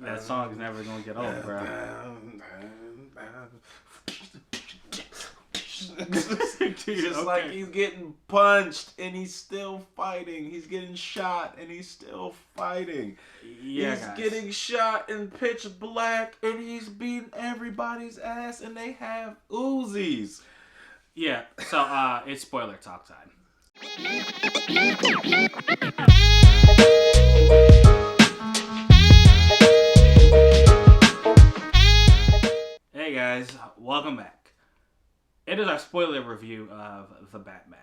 That song is never gonna get old, bro. Just like he's getting punched and he's still fighting. He's getting shot and he's still fighting. Yeah, he's guys. getting shot in pitch black and he's beating everybody's ass and they have Uzis. Yeah, so it's spoiler talk time. Hey guys, welcome back. It is our spoiler review of The Batman.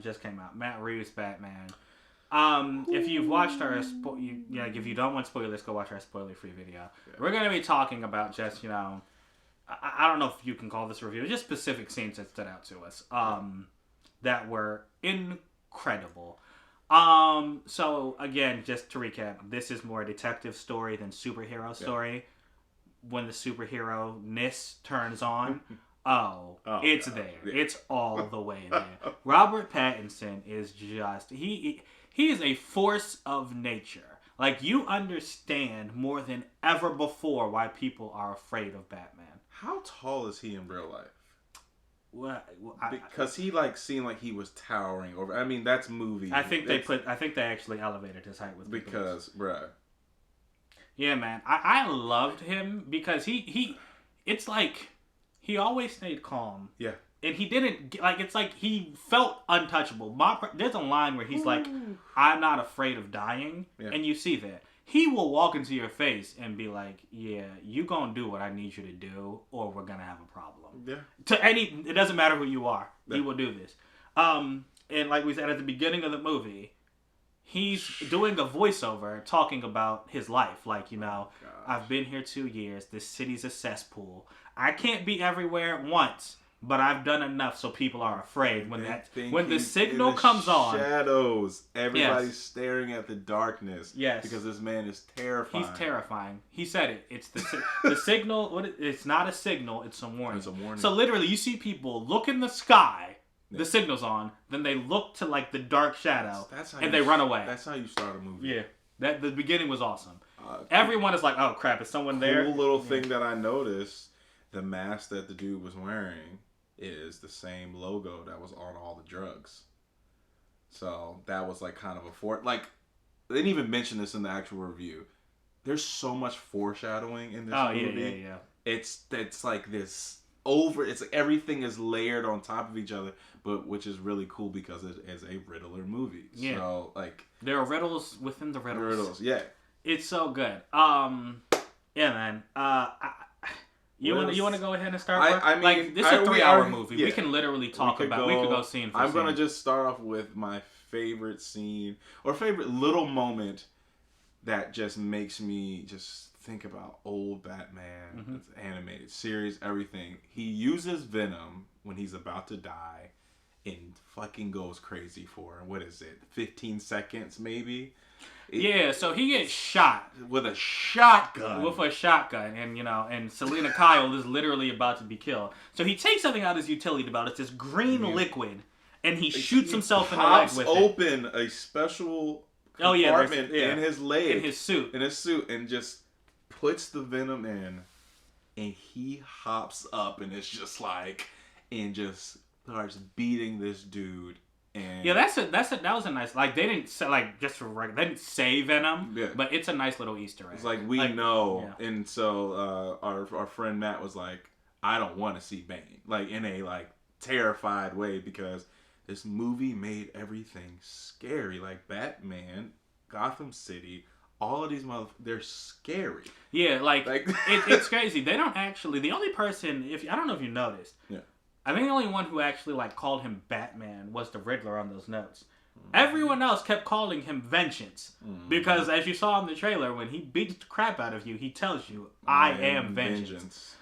Just came out. Matt Reeves' Batman. If you've watched our if you don't want spoilers, go watch our spoiler-free video. Yeah. We're gonna be talking about just I don't know if you can call this a review, just specific scenes that stood out to us that were incredible. So again, just to recap, this is more a detective story than superhero story. Yeah. When the superhero-ness turns on, it's there. Yeah. It's all the way there. Robert Pattinson is just he is a force of nature. Like, you understand more than ever before why people are afraid of Batman. How tall is he in real life? Because he seemed like he was towering over. I mean, that's movie. I think they actually elevated his height with bruh. Yeah, man. I loved him because it's like he always stayed calm. Yeah. And he didn't, it's like he felt untouchable. There's a line where he's like, I'm not afraid of dying. Yeah. And you see that. He will walk into your face and be like, yeah, you gonna do what I need you to do or we're gonna have a problem. Yeah. It doesn't matter who you are. Yeah. He will do this. And like we said at the beginning of the movie, he's doing a voiceover talking about his life. Like, I've been here 2 years. This city's a cesspool. I can't be everywhere at once, but I've done enough so people are afraid. When the signal comes on, shadows, everybody's staring at the darkness. Yes, because this man is terrifying. He's terrifying. He said it. It's the signal. It's not a signal. It's a warning. It's a warning. So literally, you see people look in the sky. The signal's on. Then they look to the dark shadow, and they run away. That's how you start a movie. Yeah, the beginning was awesome. Everyone is like, "Oh crap, is someone there?" Cool little thing that I noticed: the mask that the dude was wearing is the same logo that was on all the drugs. So that was kind of a they didn't even mention this in the actual review. There's so much foreshadowing in this movie. Yeah. It's like this. It's everything is layered on top of each other, but which is really cool because it is a Riddler movie. Yeah. So there are riddles within the riddles. Riddles, yeah. It's so good. Yeah, man. You want to go ahead and start? I mean, this is a 3-hour movie. Yeah. We can literally talk about. We could go scene for scene. I'm gonna just start off with my favorite scene or favorite little moment that just makes me just think about old Batman, animated series, everything. He uses Venom when he's about to die and fucking goes crazy for, 15 seconds maybe? Yeah, so he gets shot. With a shotgun. And Selena Kyle is literally about to be killed. So he takes something out of his utility belt. It's this green liquid, and he shoots himself in the leg with it. Pops open a special compartment in his leg. In his suit. And just puts the Venom in, and he hops up, and it's just and just starts beating this dude. And yeah, that was a nice. They didn't say they didn't say Venom, but it's a nice little Easter egg. It's we know, and so our friend Matt was like, I don't want to see Bane, in a terrified way because this movie made everything scary, Batman, Gotham City. All of these they're scary. Yeah, it's crazy. They don't actually. The only person, I don't know if you noticed. Yeah. I think the only one who actually called him Batman was the Riddler on those notes. Mm-hmm. Everyone else kept calling him Vengeance because, as you saw in the trailer, when he beats the crap out of you, he tells you, "I am Vengeance."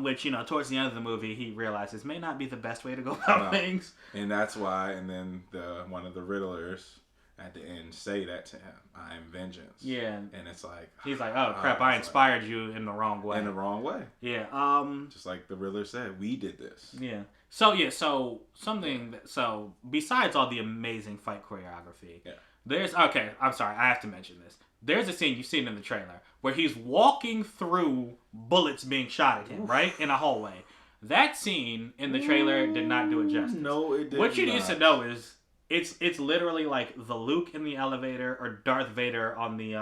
Which towards the end of the movie, he realizes may not be the best way to go about things. And that's why. And then one of the Riddlers at the end say that to him, I am Vengeance. Yeah. And it's he's like, oh crap, I inspired you in the wrong way. In the wrong way. Yeah. Just like the Riddler said, we did this. Yeah. So besides all the amazing fight choreography, I'm sorry, I have to mention this. There's a scene you've seen in the trailer where he's walking through bullets being shot at him, right? In a hallway. That scene in the trailer did not do it justice. No, it did What you not. need to know is it's literally like the Luke in the elevator or Darth Vader on the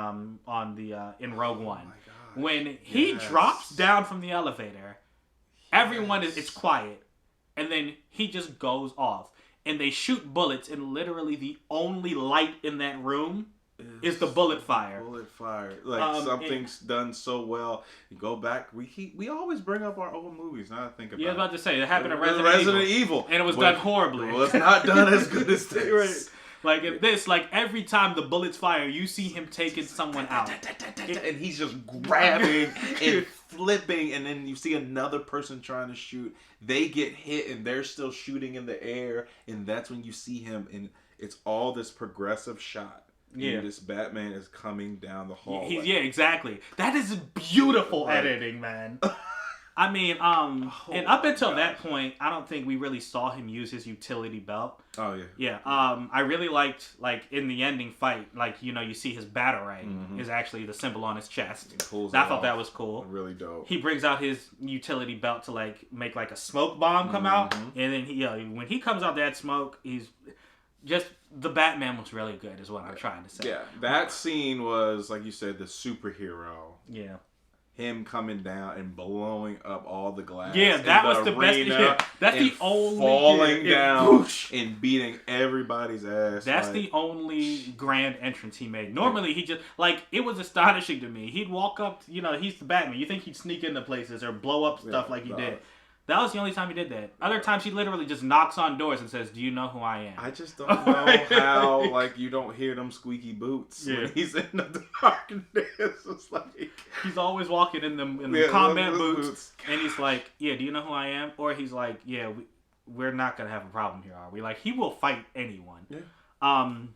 in Rogue One. My God. When he drops down from the elevator, everyone it's quiet, and then he just goes off. And they shoot bullets, and literally the only light in that room is the bullet fire. Bullet fire. Like, something's done so well. You go back, we always bring up our old movies, now that I think about it. Yeah, I was about to say, it happened in Resident Evil. And it was done horribly. Well, it's not done as good as this. Right. Like, in this, like, every time the bullets fire, you see him taking someone out. And he's just grabbing and flipping, and then you see another person trying to shoot. They get hit, and they're still shooting in the air, and that's when you see him, and it's all this progressive shot. Yeah. And this Batman is coming down the hallway. Yeah, exactly. That is beautiful editing, man. I mean, and up until that point, I don't think we really saw him use his utility belt. Oh, yeah. Yeah, I really liked, like, in the ending fight, like, you know, you see his Batarang is actually the symbol on his chest. I thought that was cool. Really dope. He brings out his utility belt to, like, make, like, a smoke bomb come out, and then when he comes out that smoke, he's just... The Batman was really good, is what I'm trying to say. Yeah, that scene was, like you said, the superhero. Yeah. Him coming down and blowing up all the glass. Yeah, that was the best. Yeah, that's the only falling down and beating everybody's ass. That's the only grand entrance he made. Normally, he just it was astonishing to me. He'd walk up, you know, he's the Batman. You think he'd sneak into places or blow up stuff like he did. That was the only time he did that. Other times he literally just knocks on doors and says, "Do you know who I am?" I just don't know how you don't hear them squeaky boots when he's in the darkness. It's like he's always walking in the combat boots, and he's like, "Yeah, do you know who I am?" Or he's like, "Yeah, we're not gonna have a problem here, are we?" Like he will fight anyone. Yeah. And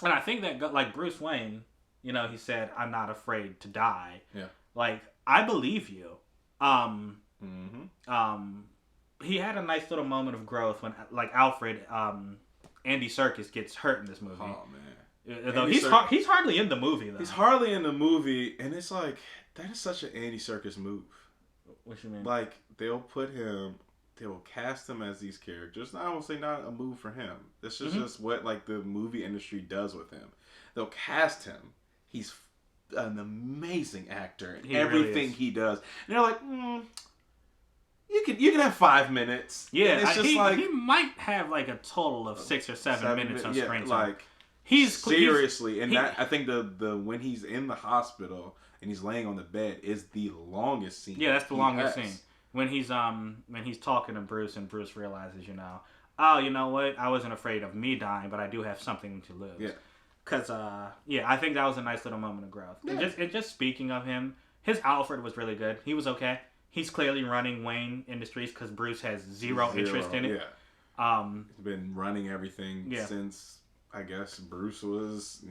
I think that like Bruce Wayne, you know, he said, "I'm not afraid to die." Yeah. Like I believe you. He had a nice little moment of growth when, like Alfred, Andy Serkis gets hurt in this movie. Oh man! Though he's hardly in the movie though. He's hardly in the movie, and it's like that is such an Andy Serkis move. What you mean? Like they will cast him as these characters. I won't say not a move for him. This is just what like the movie industry does with him. They'll cast him. He's an amazing actor in everything really he does. And they're like, You can have 5 minutes. Yeah, it's just he might have like a total of 6 or 7 minutes on screen time. Like seriously, I think the when he's in the hospital and he's laying on the bed is the longest scene. Yeah, that's the longest scene. When he's talking to Bruce and Bruce realizes, you know, oh, you know what? I wasn't afraid of me dying, but I do have something to lose. Yeah. Cause I think that was a nice little moment of growth. Yeah. And just speaking of him, his Alfred was really good. He was okay. He's clearly running Wayne Industries because Bruce has zero interest in it. Yeah. He's been running everything since I guess Bruce was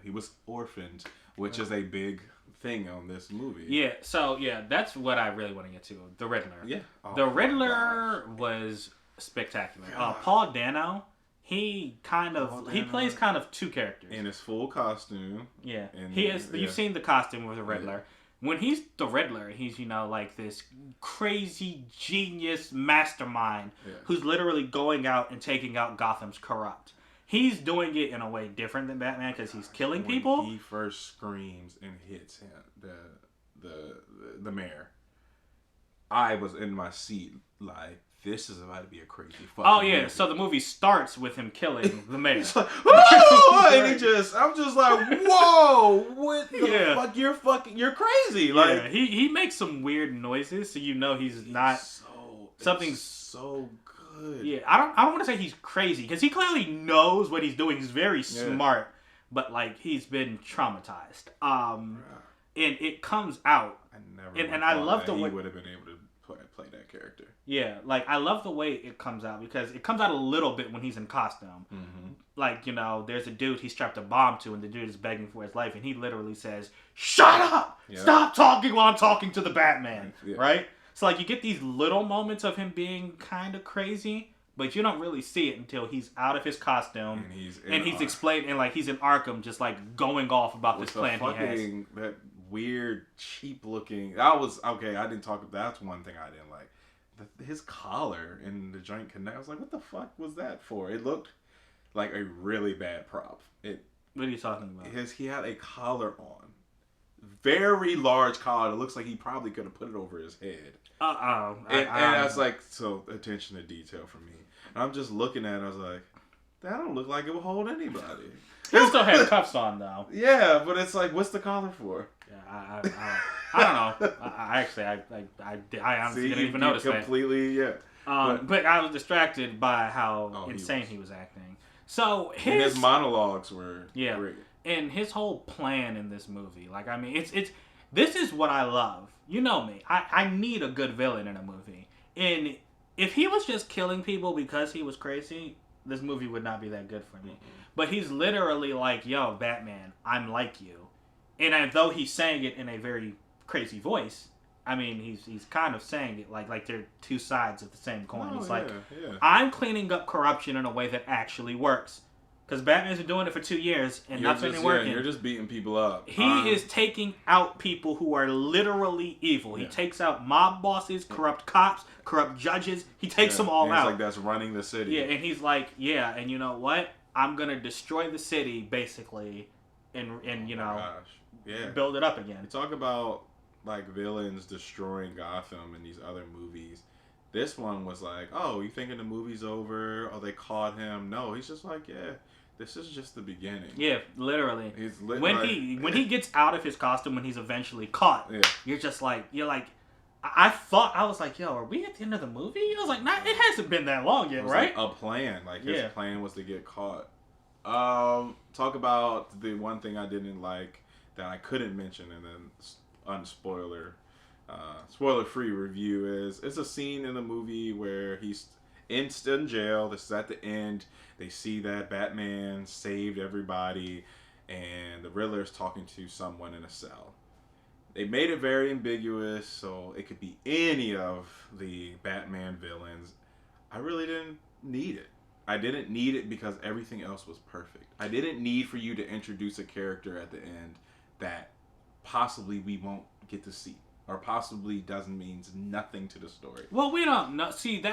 he was orphaned, which is a big thing on this movie. Yeah. So that's what I really want to get to. The Riddler. Yeah. The Riddler was spectacular. Paul Dano. He plays kind of two characters in his full costume. Yeah. You've seen the costume with the Riddler. Yeah. When he's the Riddler, he's, you know, like this crazy genius mastermind who's literally going out and taking out Gotham's corrupt. He's doing it in a way different than Batman because he's killing people. When he first screams and hits him, the mayor, I was in my seat like, this is about to be a crazy fucking movie. So the movie starts with him killing the mayor. He's like, whoa! And I'm just like, whoa! What the fuck? You're crazy! Like he makes some weird noises, so you know he's not something's so good. Yeah, I don't want to say he's crazy because he clearly knows what he's doing. He's very smart, but like he's been traumatized. And it comes out. I love the way he would have been able to play that character. Yeah, like I love the way it comes out because it comes out a little bit when he's in costume. Mm-hmm. Like, you know, there's a dude he strapped a bomb to and the dude is begging for his life and he literally says, "Shut up! Yep. Stop talking while I'm talking to the Batman." Yeah. Right? So like you get these little moments of him being kind of crazy, but you don't really see it until he's out of his costume and he's explaining, and like he's in Arkham, just like going off about this plan he has. That weird, cheap looking. That was okay. I didn't talk. That's one thing I didn't like. His collar in the joint connect. I was like, what the fuck was that for? It looked like a really bad prop. What are you talking about? He had a collar on. Very large collar. It looks like he probably could have put it over his head. And I was like, so attention to detail for me. And I'm just looking at it. I was like, that don't look like it will hold anybody. He still had cuffs on though. Yeah, but it's like, what's the collar for? Yeah, I don't know. I honestly didn't even notice completely, that. Yeah. But I was distracted by how insane he was acting. So his monologues were great. And his whole plan in this movie, like, I mean, it's this is what I love. You know me. I need a good villain in a movie. And if he was just killing people because he was crazy, this movie would not be that good for me. Mm-hmm. But he's literally like, yo, Batman, I'm like you. And though he's saying it in a very crazy voice, I mean, he's kind of saying it like they're two sides of the same coin. He's like, I'm cleaning up corruption in a way that actually works. Because Batman's been doing it for 2 years and nothing is working. You're just beating people up. He is taking out people who are literally evil. He takes out mob bosses, corrupt cops, corrupt judges. He takes them all out. He's like, that's running the city. Yeah, and he's like, yeah, and you know what? I'm going to destroy the city, basically, and you know, build it up again. You talk about, like, villains destroying Gotham in these other movies. This one was like, oh, you thinking the movie's over? Oh, they caught him? No, he's just like, yeah. This is just the beginning. Yeah, literally. When he gets out of his costume, when he's eventually caught, you're like, I was like, yo, are we at the end of the movie? I was like, nah, it hasn't been that long yet, right? Like a plan. Like his plan was to get caught. Talk about the one thing I didn't like that I couldn't mention, and then spoiler-free review is it's a scene in the movie where he's in jail. This is at the end. They see that Batman saved everybody, and the Riddler is talking to someone in a cell. They made it very ambiguous, so it could be any of the Batman villains. I really didn't need it. I didn't need it because everything else was perfect. I didn't need for you to introduce a character at the end that possibly we won't get to see. Or possibly means nothing to the story. Well, we don't know. See,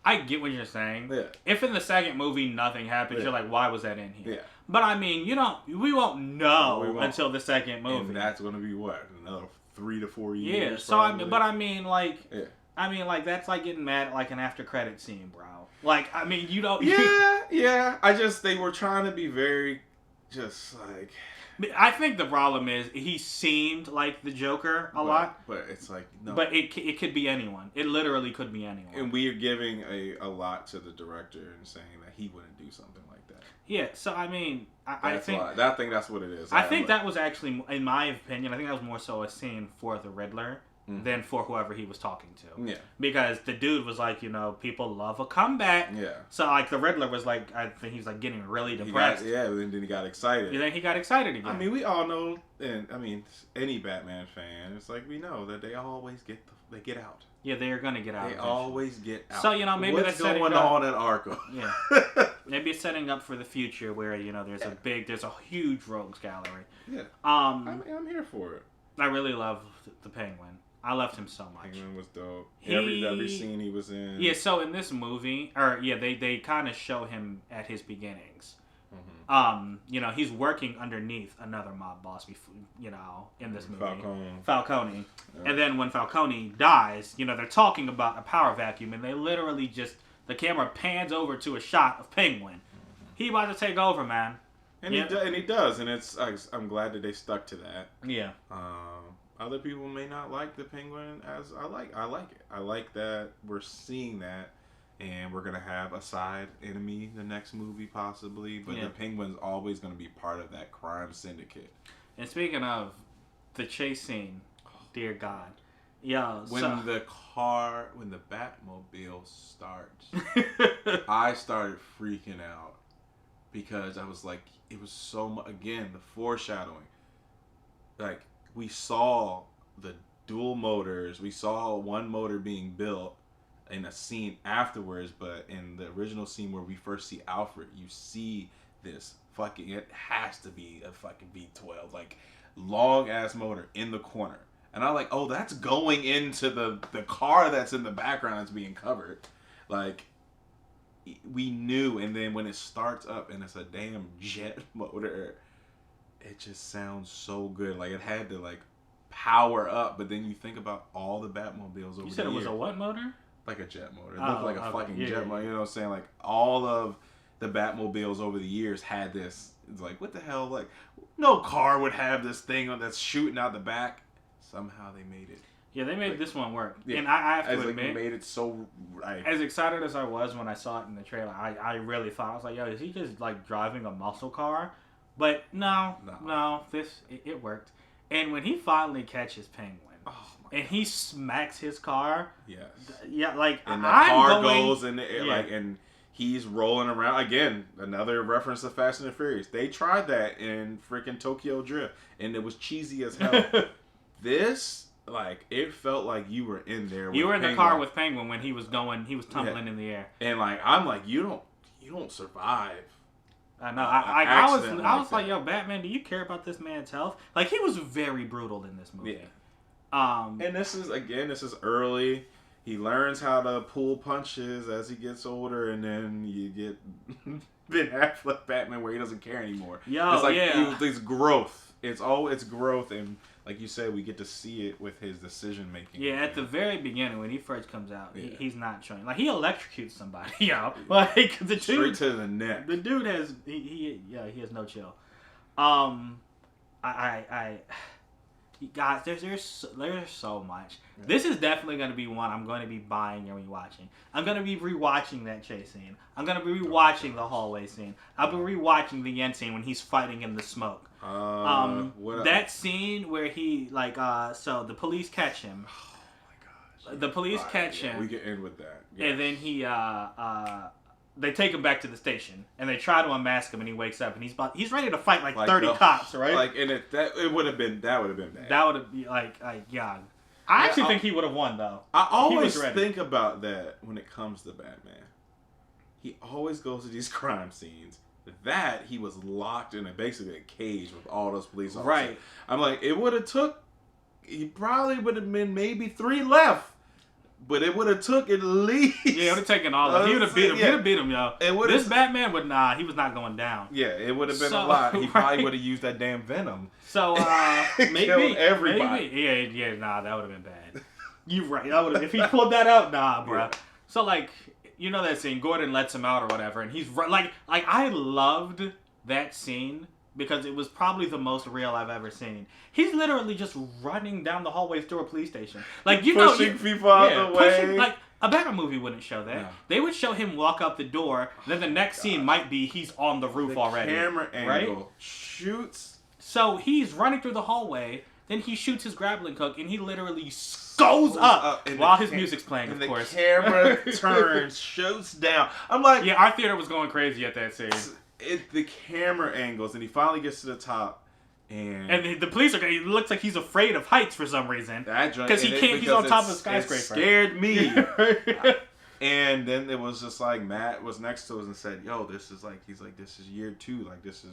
I get what you're saying. Yeah. If in the second movie nothing happens, you're like, why was that in here? Yeah. But I mean, we won't know until the second movie. And that's going to be what? Another 3 to 4 years? Yeah. So probably. That's like getting mad at like an after credit scene, bro. Like, I mean, you don't. Yeah. They were trying to be very, just like. I think the problem is he seemed like the Joker a lot. But it's like, no. But it could be anyone. It literally could be anyone. And we are giving a lot to the director and saying that he wouldn't do something like that. Yeah, so I mean, I think that's what it is. I think that was actually, in my opinion, I think that was more so a scene for the Riddler than for whoever he was talking to. Yeah. Because the dude was like, people love a comeback. Yeah. So like the Riddler was like, I think he was like getting really depressed. Then he got excited. And then he got excited again. I mean, we all know, and I mean, any Batman fan, it's like we know that they always get out. Yeah, they are gonna get out. They always get out. So maybe what's that's going on at Arkham. Yeah. Maybe it's setting up for the future where there's a huge rogues gallery. Yeah. I'm here for it. I really love the Penguin. I loved him so much. Penguin was dope. Every scene he was in. Yeah, so in this movie, they kind of show him at his beginnings. Mm-hmm. He's working underneath another mob boss, in this movie. Falcone. Yeah. And then when Falcone dies, they're talking about a power vacuum, and they literally the camera pans over to a shot of Penguin. Mm-hmm. He about to take over, man. And he does, and I'm glad that they stuck to that. Yeah. Other people may not like the Penguin as I like it. I like that we're seeing that, and we're gonna have a side enemy the next movie possibly. But the Penguin's always gonna be part of that crime syndicate. And speaking of the chase scene, dear God, when the Batmobile starts, I started freaking out because I was like, it was so much. Again, the foreshadowing, like. We saw the dual motors. We saw one motor being built, in a scene afterwards, but in the original scene where we first see Alfred, you see this fucking, it has to be a fucking V12, like long ass motor in the corner. And I'm like, oh, that's going into the car that's in the background that's being covered. Like, we knew, and then when it starts up and it's a damn jet motor, it just sounds so good. Like, it had to, like, power up, but then you think about all the Batmobiles over the You said it was a what motor? Like a jet motor. It looked like a fucking jet motor. You know what I'm saying? Like, all of the Batmobiles over the years had this. It's like, what the hell? Like, no car would have this thing that's shooting out the back. Somehow they made it. Yeah, they made this one work. Yeah, and I have to admit, like, made it so right. As excited as I was when I saw it in the trailer, I really thought, I was like, yo, is he just like driving a muscle car? But no, it worked. And when he finally catches Penguin, and he smacks his car, yes, yeah, like, and the car goes in the air, like, and he's rolling around again. Another reference to Fast and the Furious. They tried that in freaking Tokyo Drift, and it was cheesy as hell. This, like, it felt like you were in there. You were in the car with Penguin when he was tumbling in the air, and like, I'm like, you don't survive. I know. I was like, yo, Batman, do you care about this man's health? Like, he was very brutal in this movie. Yeah. And this is early. He learns how to pull punches as he gets older, and then you get Ben Affleck Batman where he doesn't care anymore. It's like, it's growth. It's growth, and like you said, we get to see it with his decision making. Yeah, at the very beginning when he first comes out, he's not showing. Like, he electrocutes somebody, yo. Like, the dude, straight to the neck. The dude has he has no chill. Guys, there's so much. Yeah. This is definitely going to be one I'm going to be buying and rewatching. I'm going to be rewatching that chase scene. I'm going to be rewatching the hallway scene. I'll be rewatching the end scene when he's fighting in the smoke. That scene where he, like, so the police catch him. Oh my gosh. The police catch him. We can end with that. Yeah. And then he, they take him back to the station, and they try to unmask him, and he wakes up, and he's ready to fight like 30 cops, right? Like, and it would have been bad. That would have been yeah. I actually think he would have won though. I always think about that when it comes to Batman. He always goes to these crime scenes. That he was locked in basically a cage with all those police officers. Right. I'm like, it would have he probably would have been maybe 3 left. But it would have took at least. Yeah, it would have taken all of them. He would have beat him. He would have beat him, y'all. This Batman would he was not going down. Yeah, it would have been a lot. He probably would have used that damn venom. So maybe killed everybody. Maybe, that would have been bad. You're right. That would have. If he pulled that out, bro. Yeah. So like, you know that scene, Gordon lets him out or whatever, and he's like I loved that scene. Because it was probably the most real I've ever seen. He's literally just running down the hallways through a police station. Like, pushing people out the way. Like, a Batman movie wouldn't show that. No. They would show him walk out the door. Then the next scene might be he's on the roof already. Camera angle shoots. So he's running through the hallway. Then he shoots his grappling hook, and he literally goes up while his music's playing, of course. The camera turns, shoots down. I'm like... Yeah, our theater was going crazy at that scene. The camera angles, and he finally gets to the top, and the police are. It looks like he's afraid of heights for some reason. Because he's on top of a skyscraper. It scared me. And then it was just like Matt was next to us and said, "Yo, this is like." He's like, "This is year 2. Like this is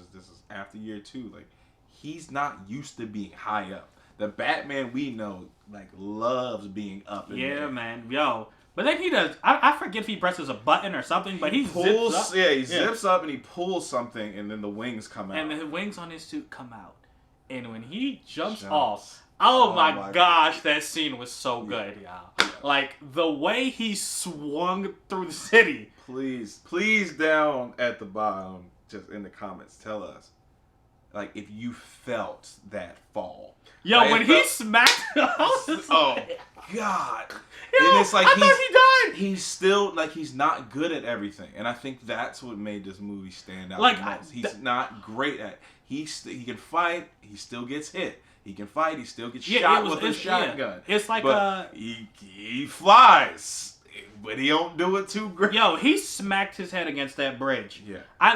after year 2. Like he's not used to being high up. The Batman we know like loves being up. Yeah, man. Yo." But then he does. I forget if he presses a button or something, but he pulls. Zips up. Yeah, he zips up and he pulls something, and then the wings come out. And the wings on his suit come out. And when he jumps off, oh my gosh, that scene was so good, y'all. Yeah. Like the way he swung through the city. Please, down at the bottom, just in the comments, tell us, like if you felt that fall. Yo, like, when he smacked, oh God. Yo, and it's like I thought he died. He's still like he's not good at everything, and I think that's what made this movie stand out. Like the most. He's not great at. He can fight. He still gets hit. He can fight. He still gets shot with a shotgun. Yeah. It's like he flies, but he don't do it too great. Yo, he smacked his head against that bridge. Yeah, I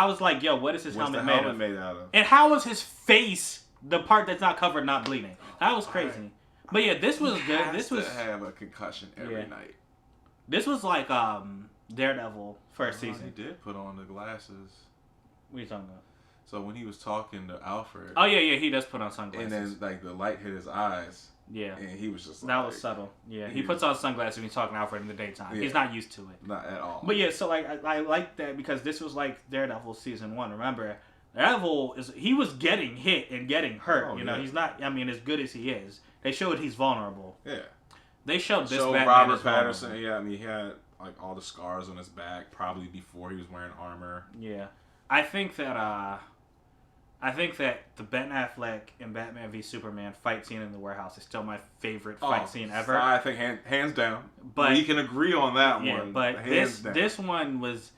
was like, yo, what is his helmet made out of? And how was his face, the part that's not covered, not bleeding? That was crazy. But yeah, this was good. This was to have a concussion every night. This was like Daredevil first season. He did put on the glasses. What are you talking about? So when he was talking to Alfred. Oh yeah, he does put on sunglasses. And then like the light hit his eyes. Yeah. And he was just like... That was subtle. Yeah, he puts on sunglasses when he's talking to Alfred in the daytime. Yeah. He's not used to it. Not at all. But yeah, so like I like that because this was like Daredevil season 1. Remember, Daredevil he was getting hit and getting hurt. Oh, you know, yeah. he's not. I mean, as good as he is, they showed he's vulnerable. Yeah. They showed this. So Batman Robert is Pattinson. vulnerable. Yeah, I mean, he had like all the scars on his back probably before he was wearing armor. Yeah, I think that the Ben Affleck and Batman v Superman fight scene in the warehouse is still my favorite fight scene ever. I think hands down. But we can agree on that one. But hands down. this one was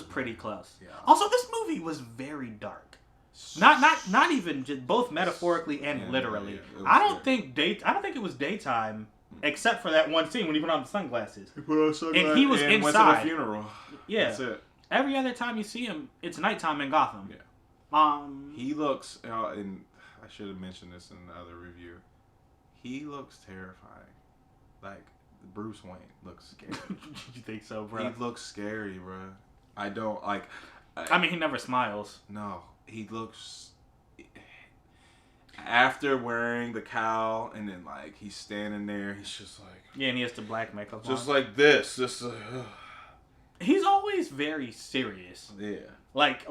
pretty close. Yeah. Also, this movie was very dark. Not even just both metaphorically and literally. Yeah. I don't think it was daytime except for that one scene when he put on the sunglasses. He put on sunglasses and he was and inside. went to the funeral. Yeah. That's it. Every other time you see him, it's nighttime in Gotham. Yeah. He looks, and I should have mentioned this in the other review. He looks terrifying. Like Bruce Wayne looks scary. You think so, bro? He looks scary, bro. I don't like. I mean, he never smiles. No, he looks. After wearing the cowl, and then like he's standing there, he's just like. Yeah, and he has the black makeup just on. like this. Just. He's always very serious. Yeah. Like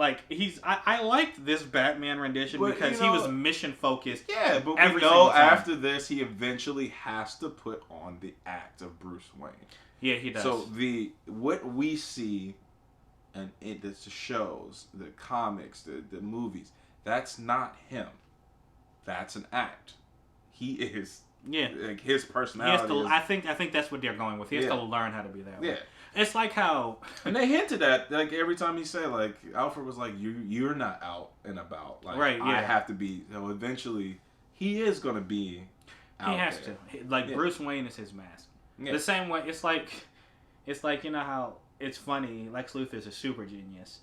I liked this Batman rendition because he was mission focused. Yeah, but we know after this he eventually has to put on the act of Bruce Wayne. Yeah, he does. So what we see, and the shows, the comics, the movies, that's not him. That's an act. He is. Yeah. Like his personality. I think that's what they're going with. He has to learn how to be that way. Yeah. It's like how, and they hinted at like every time he said like Alfred was like you're not out and about like right, yeah. I have to be. So eventually he is gonna be. He has to Bruce Wayne is his mask. Yeah. The same way it's like you know how it's funny. Lex Luthor is a super genius,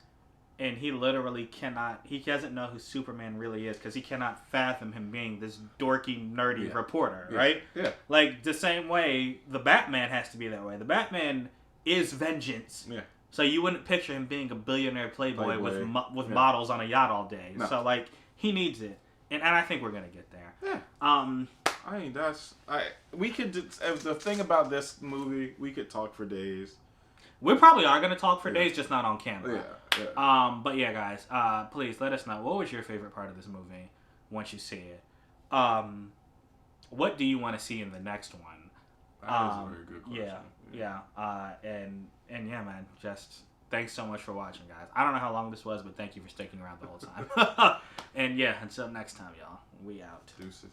and he literally cannot. He doesn't know who Superman really is because he cannot fathom him being this dorky, nerdy reporter. Right? Yeah. Like the same way the Batman has to be that way. The Batman is vengeance. Yeah. So you wouldn't picture him being a billionaire playboy. with models on a yacht all day. No. So like he needs it, and I think we're gonna get there. Yeah. I mean we could the thing about this movie, we could talk for days. We probably are gonna talk for days, just not on camera. Yeah. But yeah, guys, please let us know what was your favorite part of this movie once you see it. What do you want to see in the next one? That is a very good question. Yeah. And yeah, man, just thanks so much for watching, guys. I don't know how long this was, but thank you for sticking around the whole time. And yeah, until next time, y'all. We out. Deuces.